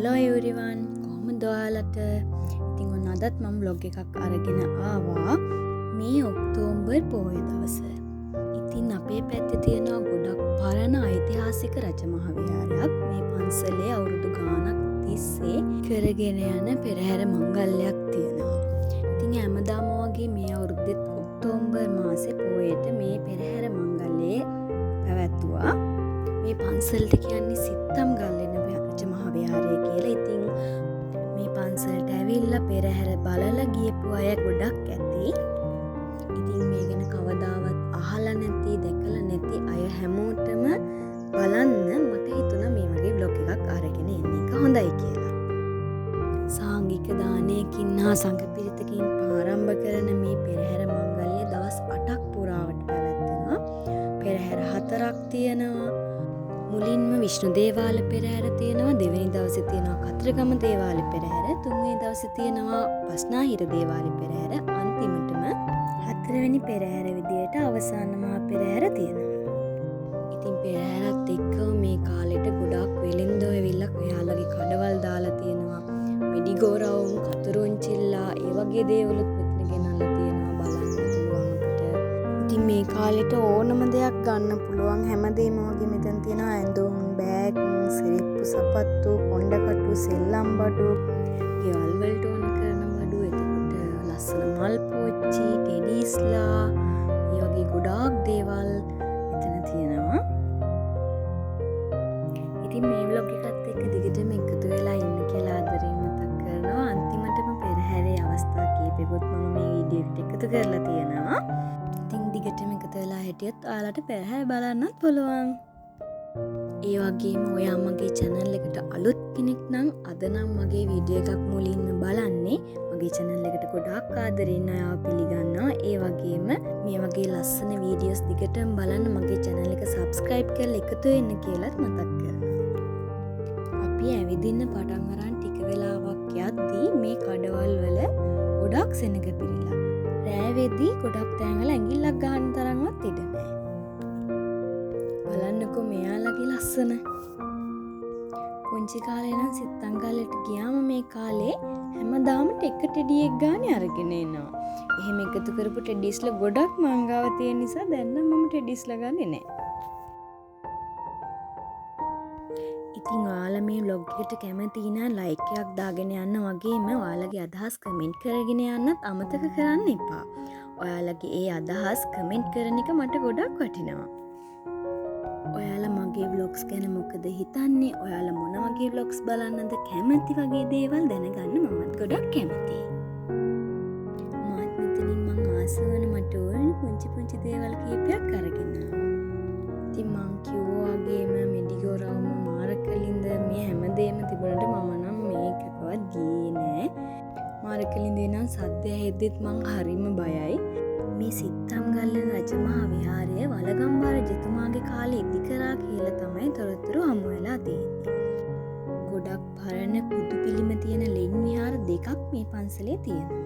hello everyone කොහොමද ඔයාලට? ඉතින් ඔන්න අදත් මම vlog එකක් අරගෙන ආවා මේ ඔක්තෝබර් පොහොය දවස. ඉතින් අපේ පැත්තේ තියෙනවා ගොඩක් පරණ ඓතිහාසික රජමහා විහාරයක්. මේ පන්සලේ අවුරුදු ගාණක් තිස්සේ කරගෙන යන පෙරහැර මංගල්‍යයක් තියෙනවා. ඉතින් හැමදාම වගේ මේ අවුරුද්දෙත් ඔක්තෝබර් මාසේ පොහොයට මේ පෙරහැර මංගල්‍යය පැවැත්වුවා. මේ පන්සලට කියන්නේ සිත්තම්ගල්ලෙන රජමහා විහාරය කියලා. ඉතින් මේ පන්සලට ඇවිල්ලා පෙරහැර බලලා ගියපු අය ගොඩක් ඇති. ඉතින් මේ ගැන කවදාවත් අහලා නැති, දැකලා නැති අය හැමෝටම බලන්න මට හිතුණා මේ වගේ vlog එකක් අරගෙන එන්න එක හොඳයි කියලා. සාංගික දානයකින් හා සංඝ පිරිතකින් ආරම්භ කරන මේ පෙරහැර මංගල්‍ය දවස් 8ක් පුරාවට පැවැත්වෙනවා. පෙරහැර 4ක් තියෙනවා. මුලින්ම විෂ්ණු දේවාල පෙරහැර තියෙනවා, දෙවෙනි දවසේ තියෙනවා කතරගම දේවාල පෙරහැර, තුන්වෙනි දවසේ තියෙනවා බස්නාහිර දේවාල පෙරහැර, අන්තිමටම හතරවෙනි පෙරහැර විදියට අවසාන මහා පෙරහැර තියෙනවා. ඉතින් පෙරහැරත් එක්ක මේ කාලෙට ගොඩාක් වෙලින්දෝ ඇවිල්ලා ඔයාලගේ කඩවල් දාලා තියෙනවා. මෙඩිගෝරවුම්, කතුරුන්චිල්ලා, ඒ වගේ දේවලුත් මෙතන ගෙනල්ලා තියෙනවා. බලන්න පුළුවන් අපිට. ඉතින් මේ කාලෙට ඕනම දෙයක් ගන්න පුළුවන් හැමදේම වගේ මෙතන තියෙනවා. ඇඳුම්, බෑග්, සිරිප්පු, සපත්තු, කොණ්ඩකටු, සෙල්ලම් බඩු, ගෙවල් වලට ඕන කරන බඩු, එතකොට ලස්සන මල් පෝච්චි, ටෙඩිස්ලා, මේ වගේ ගොඩාක් දේවල් මෙතන තියෙනවා. ඉතින් මේ vlog එකත් එක්ක දිගටම එකතු වෙලා ඉන්න කියලා ආදරෙන් මතක් කරනවා. අන්තිමටම පෙරහැරේ අවස්ථා කීපෙකුත් මම මේ වීඩියෝ එකට එකතු කරලා තියෙනවා. ඉතින් දිගටම එකතු වෙලා හිටියොත් ඔයාලට පෙරහැර බලන්නත් පුළුවන්. ඒ වගේම ඔයා මගේ channel එකට අලුත් කෙනෙක් නම් අද නම් මගේ වීඩියෝ එකක් මුලින්ම බලන්නේ. මගේ channel එකට ගොඩාක් ආදරෙන් ඔයාව පිළිගන්නවා. ඒ වගේම මේ වගේ ලස්සන වීඩියෝස් දිගටම බලන්න මගේ channel එක subscribe කරලා එකතු වෙන්න කියලාත් මතක් කරනවා. අපි ඇවිදින්න පටන් අරන් ටික වෙලාවක් යද්දී මේ කඩවල් වල ගොඩාක් සෙනඟ පිරීලා. රෑ වෙද්දී ගොඩක් තැන්වල ඇඟිල්ලක් ගන්න තරම්වත් ඉඩ නැහැ. බලන්නකෝ මෙයාලගේ ලස්සන. පුංචි කාලේ නම් සිත්තංගල්ලට ගියාම මේ කාලේ හැමදාම එක ටෙඩියෙක් ගානේ අරගෙන එනවා. එහෙම එකතු කරපු ටෙඩිස්ලා ගොඩක් මංගාව තියෙන නිසා දැන් නම් මම ටෙඩිස්ලා ගන්නෙ නැහැ. ඉතින් ඔයාලා මේ vlog එකට කැමති නම් like එකක් දාගෙන යන්න වගේම ඔයාලගේ අදහස් කමෙන්ට් කරගෙන යන්නත් අමතක කරන්න එපා. ඔයාලගේ ඒ අදහස් කමෙන්ට් කරන එක මට ගොඩක් වටිනවා. ඔයාලා මගේ vlogs ගැන මොකද හිතන්නේ? ඔයාලා මොන වගේ vlogs බලන්නද කැමති වගේ දේවල් දැනගන්න මමත් ගොඩක් කැමතියි. මාත් මෙතනින් මං ආසවන මට ඕන පුංචි දේවල් කීපයක් අරගෙන ආවා. ඉතින් මං කිව්වා වගේම මෙඩිගෝරවුම මාරකලින්ද මේ හැමදේම තිබුණට මම නම් මේකකවත් ගියේ නෑ. මාරකලින්දේ නම් සද්දය හෙද්දිත් මං හරිම බයයි. මේ සිත්තම්ගල්ලෙන රජමහා විහාරය වලගම්බා රජතුමාගේ කාලේ ඉදි කරා කියලා තමයි තොරතුරු හමු වෙලා තියෙන්නේ. ගොඩක් පරණ බුදු පිළිම තියෙන ලෙන් විහාර දෙකක් මේ පන්සලේ තියෙනවා.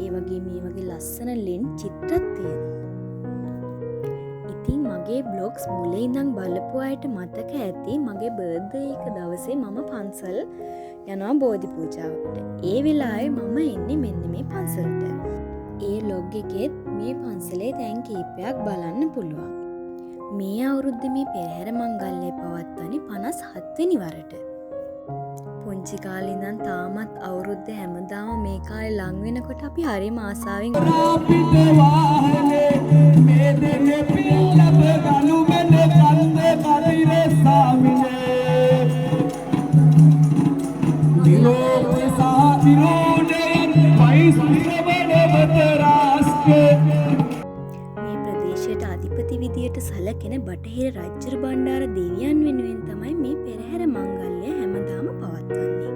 ඒ වගේ මේ වගේ ලස්සන ලෙන් චිත්‍රත් තියෙනවා. ඉතින් මගේ බ්ලොග්ස් මුලින් ඉඳන් බලපු අයට මතක ඇති මගේ බර්ත්ඩේ එක දවසේ මම පන්සල් යනවා බෝධි පූජාවකට. ඒ වෙලාවේ මම එන්නේ මෙන්න මේ පන්සලට. ඒ ලොග් එකෙත් මේ පන්සලේ තැන් කීපයක් බලන්න පුළුවන්. මේ අවුරුද්දේ මේ පෙරහැර මංගල්‍යය පවත්වන්නේ 57 වෙනි වරට. පුංචි කාලේ ඉඳන් තාමත් අවුරුද්ද හැමදාම මේ කාලේ ලං වෙනකොට අපි හරිම ආසාවෙන් මේ ප්‍රදේශයට අධිපති විදියට සැලකෙන බටහිර රජ්ජුරු බණ්ඩාර දෙවියන් වෙනුවෙන් තමයි මේ පෙරහැර මංගල්‍යය හැමදාම පවත්වන්නේ.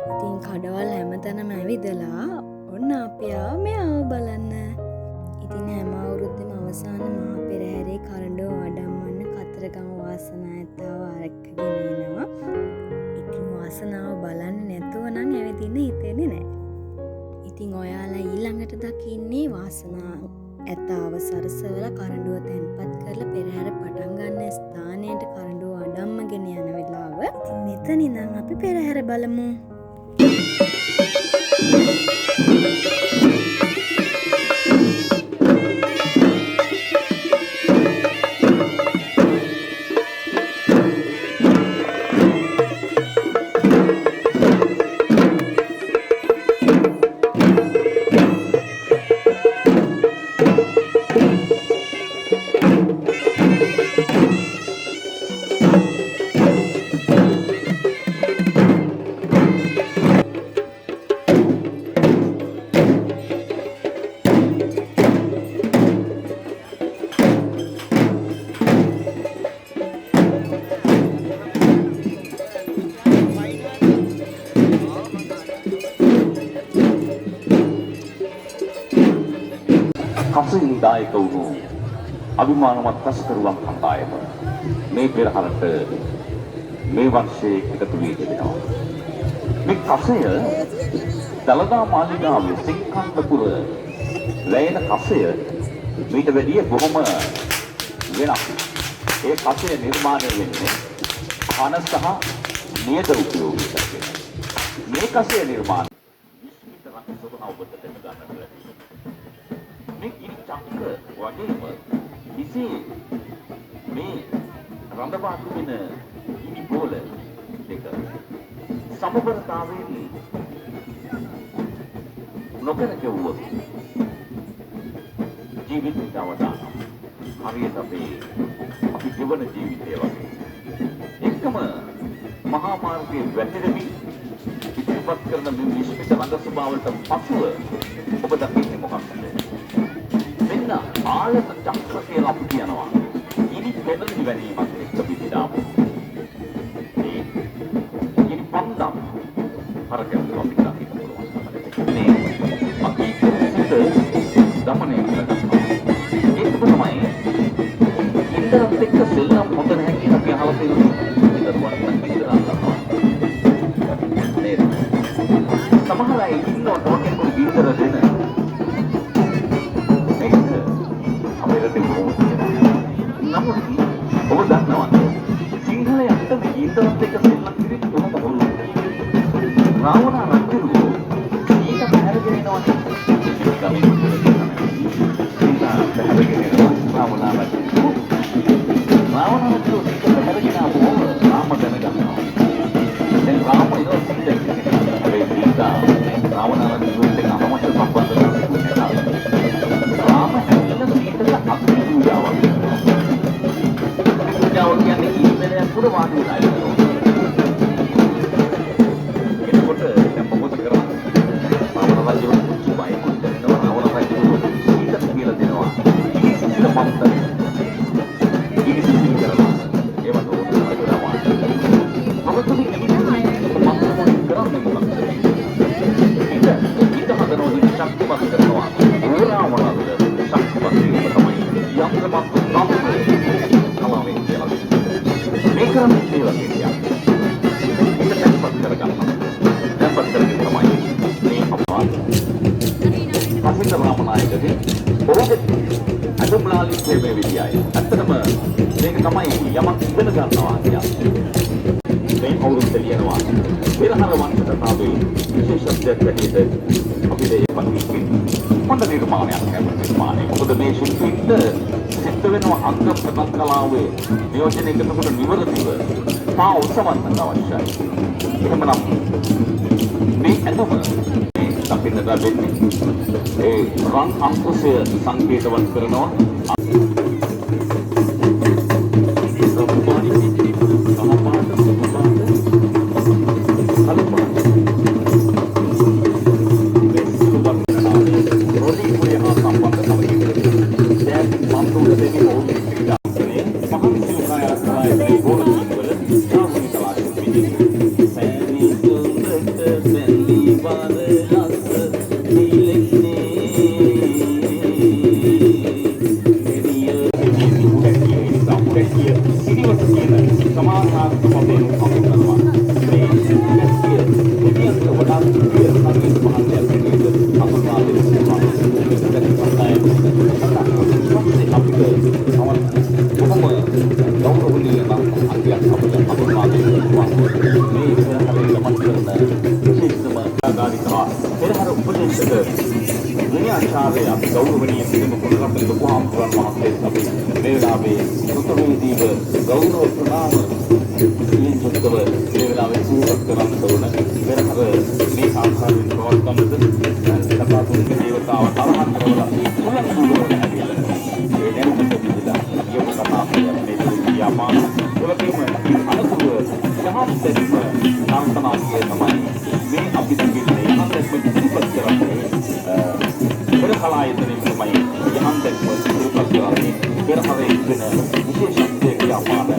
ඉතින් කඩවල් හැමතැනම ඇවිදලා ඔන්න අපි මෙයාව බලන්න. ඉතින් හැම අවුරුද්දෙම අවසාන මහා පෙරහැරේ කරඬුව වඩම්මන්න කතරගම වාසනායතාව ආරක්කගෙන එනවා. ඉතින් වාසනාව බලන්න නැතුව නම් ඇවිදින්න හිතෙන්නේ නැහැ. ඉතින් ඔයාලා ඊළඟට දකින්නේ වාසනාව ඇතාව සරසවල කරඬුව තැන්පත් කරලා පෙරහැර පටන් ගන්න ස්ථානයට කරඬුව වඩම්මගෙන යන වෙලාව. ඉතින් එතන ඉඳන් අපි පෙරහැර බලමු. කසෙහි දායක වූ අභිමානවත් කසකරුවන් කණ්ඩායම මේ පෙරහරට මේ වර්ෂයේ එකතු වී තිබෙනවා. මේ කසය දළදා මාලිගාවේ සිංකන්තපුර ලැයන කසය මීට වැඩිය බොහොම වෙනස්. ඒ කසය නිර්මාණය වෙන්නේ කන සහ නියත උපයෝගී කරගෙන. මේ කසය නිර්මාණය විශ්මිත රස ස්වභාවයට දෙන්න ගන්නට ලැබෙනවා. මේ ඉනි චක්‍ර වගේම ඉසේ මේ රඳවා තිබෙන ඉනි බෝල දෙක සමබරතාවයෙන් නොකර කෙවුවොත් ජීවිතයට අවදානම් හරියට අපි ජීවන ජීවිතය වගේ එකම මහා මාර්ගයේ වැටෙමින් ඉදිරිපත් කරන මේ විශ්මිත රඟ ස්වභාවයට පසුව ඔබ දකින්නේ මොකක්ද? මෙන්න ආලක චක්‍ර කියලා අපි කියනවා. ඉනි පෙරළි වැනීමක් එක්ක පිටිදාම. මේ ඉනි පන්දම් හරකෙන් අපි දකින්න පුළුවන්. මේ අපි සිත දමනය කරගන්නවා. ඒක තමයි ඉන්ද්‍රත් එක්ක සෙල්ලම් හොඳ නැහැ කියලා අපි අහලා තියෙනවා. ඉදරුවන් නම් විතර අල්ලනවා. නේද? සමහර අය ඉන්නෝ ඩොට් එක විතර දෙන ඔබ දන්නවද සිංහලයන්ට මේ ඉන්ටර්නෙට් එක සෙල්ලම් කිරීම කොහොමද හොල්ලන්නේ? රාවණ රජුගේ ඊට පැහැරගෙන එනවා. රාවණ රජු ඊට පැහැරගෙන ආවෝ රාම දැනගන්නවා. දැන් රාම ඉතින් රාවණ රජුට අමතක සම්බන්ධතාවයක් නැහැ. රාම හැදෙන්න ඊටට අපිරියාවක්. ජාව කියන්නේ ඉන්දියාවේ පුර වාඩි වෙලා ඉන්නවා. ඒකකොට දැන් මොකද කරන්නේ? රාවණ රජු සුබයි කරනවා. රාවණ රජු ඊට කියලා දෙනවා. ඉතින් මමත් ඉතින් කරනවා. ඒවත් ඕනම කරනවා. මොකද මේ ඉන්නේ මම කරන්නේ මොකක්ද? ඊට හදනෝදී ශක්තිමත් කරනවා. රාවණද ශක්තිමත් වීම තමයි යම්කමක් මේ කරන්නේ කියලා කියන්නේ. ඒක තැන්පත් කරගන්නවා. තැන්පත් කරගෙන තමයි මේ අපවා. අපිට රාමනායකගේ ඔහුගේ අදුම්ලාලිස්සේ මේ විදියයි. ඇත්තටම මේක තමයි යමක් ඉගෙන ගන්නවා කියන්නේ. මේ අවුරුද්ද ලියනවා. පෙරහර වංශකතාවේ විශේෂත්වයක් ඇටියට අපිට ඒ පරිදි හොඳ නිර්මාණයක් නිර්මාණය. මොකද මේ ශිල්පීන්ට සිද්ධ වෙනවා අංග ප්‍රකට කලාවේ නියෝජනය කරනකොට නිවරදිව පා උත්සවන්න අවශ්‍යයි. එහෙමනම් මේ ඇඳුම මේ අපිට ලැබෙන්නේ ඒ රන් අංකුශය සංකේතවත් කරනවා. මේ ගෞරවණීය පිළිම පොළොන්නරුවේ ලොකු හාමුදුරන් වහන්සේ අපි මේ වෙලාවේ සුතවේදීව ගෞරව ප්‍රණාම සිහින්දුව මේ වෙලාවේ සිහිපත් කරන්න ඕන. පෙරහර මේ ආකාරයෙන් පවත්වන්නද සපාතුන්ගේ දේවතාව තරහන් කරවලා උලංගුවන හැටියට ඒ දැනුමට පිළිදා යොමු කරනවා මේ යාමාන වලකීම අනුකූල යහපත් දෙයක් සම්පනාකිය තමයි මේ අපි දෙන්නේ හන්දෙක් පිළිපත් කරන්නේ පෙරහලායතනෙ තමයි හන්දෙක් පිළිපත් කරන්නේ පෙරහරේ වෙන විශේෂත්වයක් යාමාන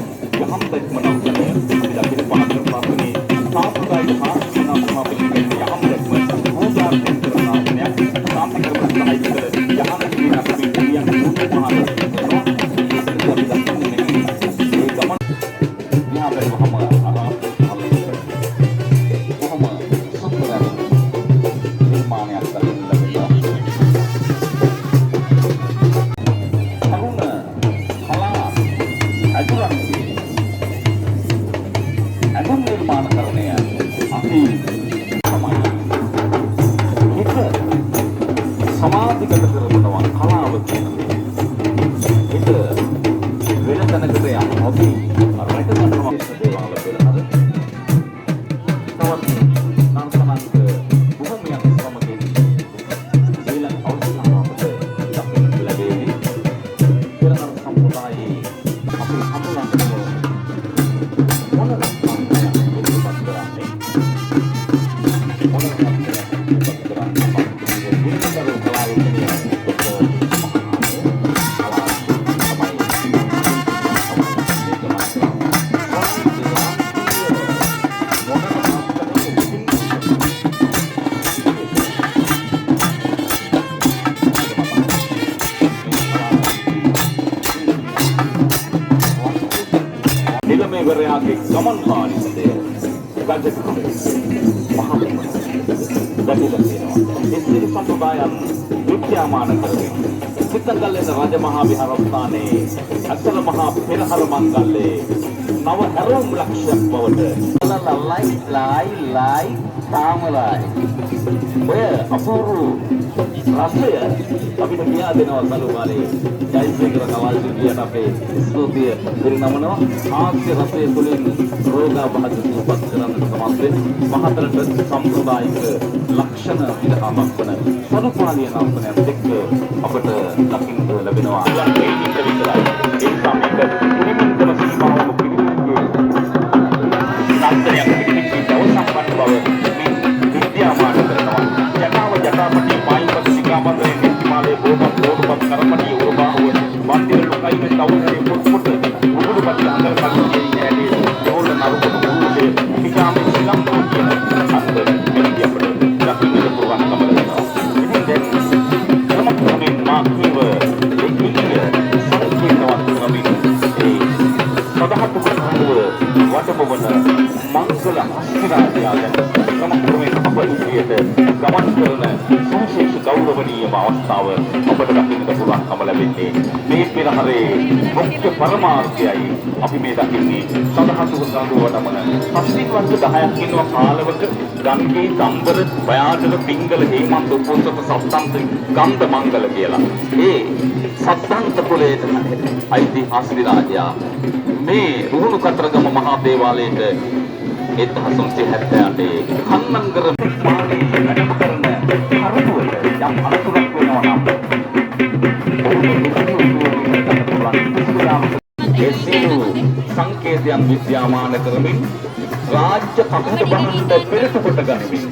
හන්දෙක් මනෝකනේ අපි දකින පාත්‍ර ප්‍රාප්තනේ සාම්ප්‍රදායික සාස්ත්‍රණ සමාපිතේ හන්දෙක් පූජාර්ථන කරනවා සාම්ප්‍රදායික සාහිත්‍ය යහන් අපි කියන මහා නිලමේවරයාගේ ගමන් කාර්යය ඉස්තිරි සම්ප්‍රදායන් විද්‍යාමාන කරගෙන සිත්තංගල්ලේන රජමහා විහාරස්ථානයේ අසල මහා පෙරහර මංගල්ලේ නව හැරවුම් ලක්ෂයක් බවට ලයි තාමලයි ඔය අපූර්ව රසය අපිට කියා දෙනවා සලුමාලේ ජයසේකර කවල්දියට අපේ ස්තුතිය පිරිනමනවා ආස්‍ය රසය තුළින් රෝගාබාධ සුවපත් කරන්න සමත් මහතරට සම්ප්‍රදායික ලක්ෂණ විදහාමක් වන සරුපාලිය නාමනයත් එක්ක අපට දකින්න ලැබෙනවා ඒ සමයක පිරිමින්කම සීමාවක පිරිමින්ගේ සම්ප්‍රදායක් පිරිමින්ගේ දවසක් බව විද්‍යාමාන කරනවා ජටාපටි පායිපත් සිකාමතරේ නිත්‍යමාලේ බෝපත් රෝඩපත් කරපටි උරබාහුව වන්දිර ලොකයිනේ තවුනේ පොට්පොට උගුරුපත් අnder කල්පියේ ඇලේ දෝල නරුපොට උරුලේ පිටාමේ සිලම් කියන අන්ද මෙලිය අපට දකින්න පුළුවන් කම ලැබෙනවා ඉතින් දැන් සමග්‍රමින් මාක්‍රීව ඒකීය සංකේතවත් කරමින් ඒ සදහත් කුරුව වටපොවන මංගල අස්තිරාජයාගෙන් සමග්‍රමින් අපලියට ගමන් කරන සුවිශේෂ ගෞරවනීයම අවස්ථාව අපට දකින්නට පුළුවන්කම ලැබෙන්නේ මේ පෙරහරේ මුඛ්‍ය පරමාර්ථයයි අපි මේ දකින්නේ සදහතු ගංගුව වඩමන පස්තින් වර්ෂ 10ක් ඉන්නවා කාලවක ගංගේ සම්බර බයාදල පිංගල හේමන්ත උපෝසත සප්තන්ත ගන්ධ මංගල කියලා ඒ සප්තන්ත කුලයට අයිති ආශ්‍රි මේ රුහුණු කතරගම මහා දේවාලයට 1978 කන්නංගර මාගේ වැඩම කරන කරුණුවට යම් අනුතරක් වෙනවා නම් ඒ සියලු සංකේතයන් විද්‍යාමාන කරමින් රාජ්‍ය කපට බහන්න පෙරට කොට ගනිමින්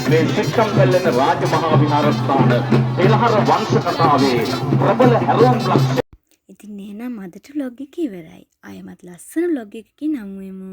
මේ සිත්තංගල්ලේන රාජමහා විහාරස්ථාන පෙරහර වංශ කතාවේ ප්‍රබල හැරවුම් ලක්ෂ්‍ය. ඉතින් එහෙනම් අදට ලොග් එක ඉවරයි. ආයෙමත් ලස්සන ලොග් එකකින් හමු වෙමු.